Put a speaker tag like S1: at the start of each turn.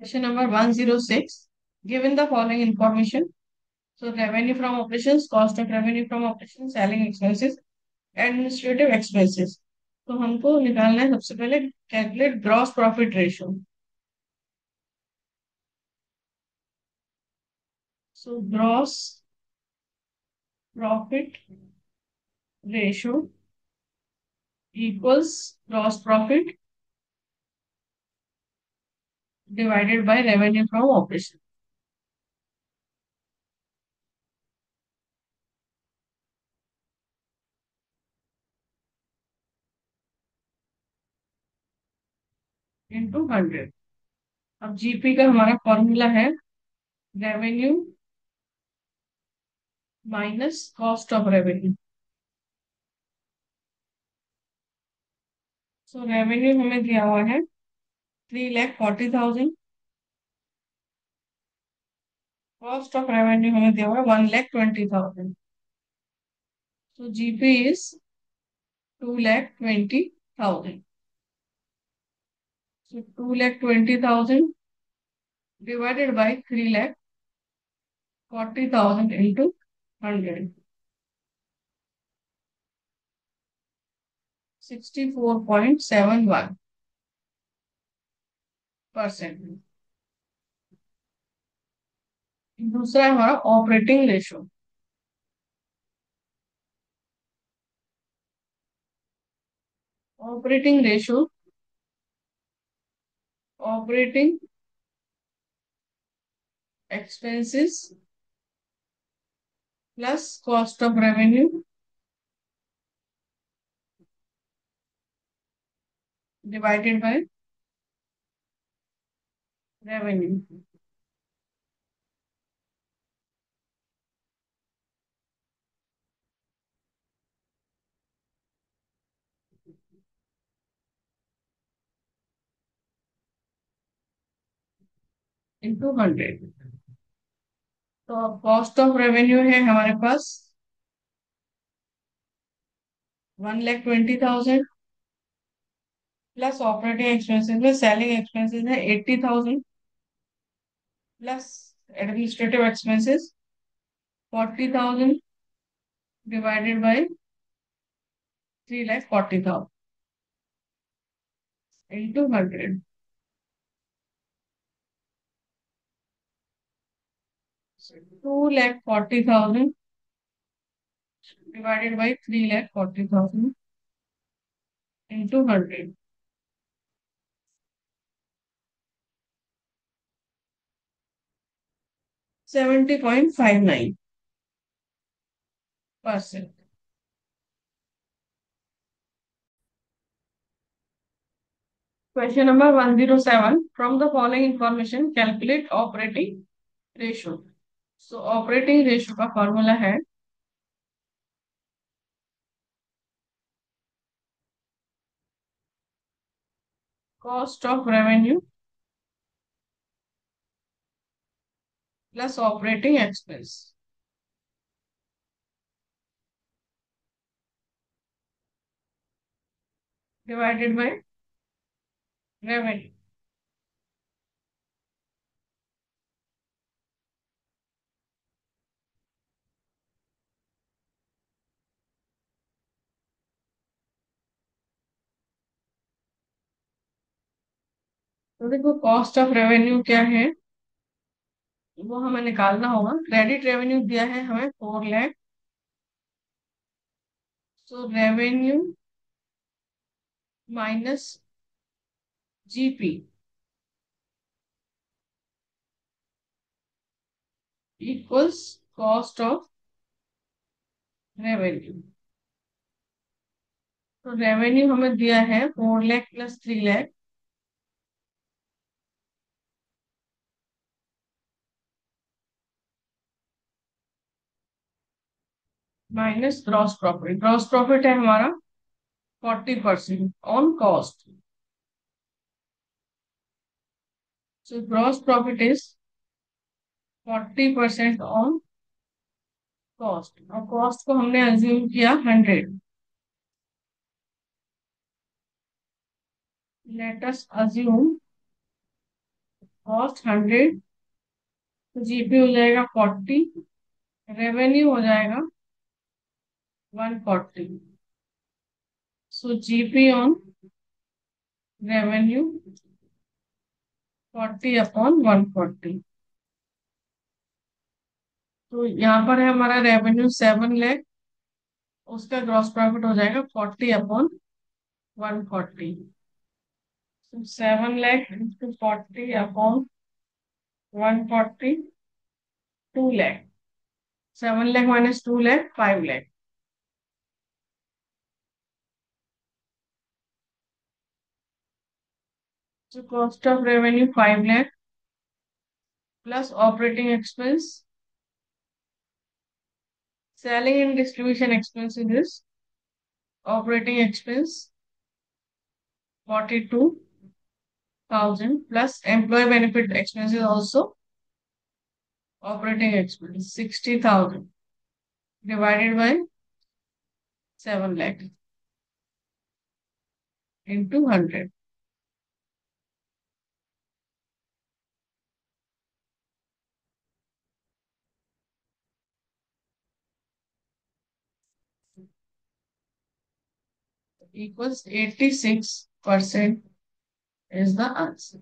S1: Question number 106. Given the following information. So revenue from operations, cost of revenue from operations, selling expenses, administrative expenses. तो हमको निकालना है सबसे पहले calculate gross profit ratio. So gross profit ratio equals gross profit divided by revenue from operation into 100. अब GP का हमारा formula है revenue minus cost of revenue. So revenue हमें दिया हुआ है 3,40,000. कॉस्ट ऑफ रेवेन्यू हमें दिया हुआ है 1,20,000. So GP is 2,20,000. So 2,20,000 divided by 3,40,000 into 100. 64.71%. दूसरा है हमारा operating ratio. Operating ratio operating expenses plus cost of revenue divided by revenue into 100. तो कॉस्ट ऑफ रेवेन्यू है हमारे पास 1,20,000 प्लस ऑपरेटिंग एक्सपेंसेस में सेलिंग एक्सपेंसेस है 80,000 plus administrative expenses 40,000 divided by 3,40,000 into 100. 2,40,000 divided by 3,40,000 into 100. 70.59%. Question number 107. From the following information, calculate operating ratio. So operating ratio का formula है cost of revenue plus operating expense divided by revenue. तो देखो cost of revenue क्या है वो हमें निकालना होगा. क्रेडिट रेवेन्यू दिया है हमें 4 lakh. So revenue minus GP equals cost of revenue. तो रेवेन्यू हमें दिया है 4 lakh plus 3 lakh minus gross profit. Gross profit है हमारा 40% on cost. So gross profit is 40% on cost. और कॉस्ट को हमने अज्यूम किया 100. लेट अस अज्यूम कॉस्ट 100, तो जीपी हो जाएगा 40, रेवेन्यू हो जाएगा 140। सो जीपी ऑन रेवेन्यू 40/140। तो यहाँ पर है हमारा रेवेन्यू 7 लाख, उसका ग्रॉस प्रॉफिट हो जाएगा 40/140। 7 lakh into 40/140, 2 lakh. 7 lakh minus 2 lakh, 5 lakh. So cost of revenue 5 lakh plus operating expense, selling and distribution expenses is operating expense 42,000 plus employee benefit expenses also operating expense 60,000 divided by 7 lakh into 100 equals 86% is the answer.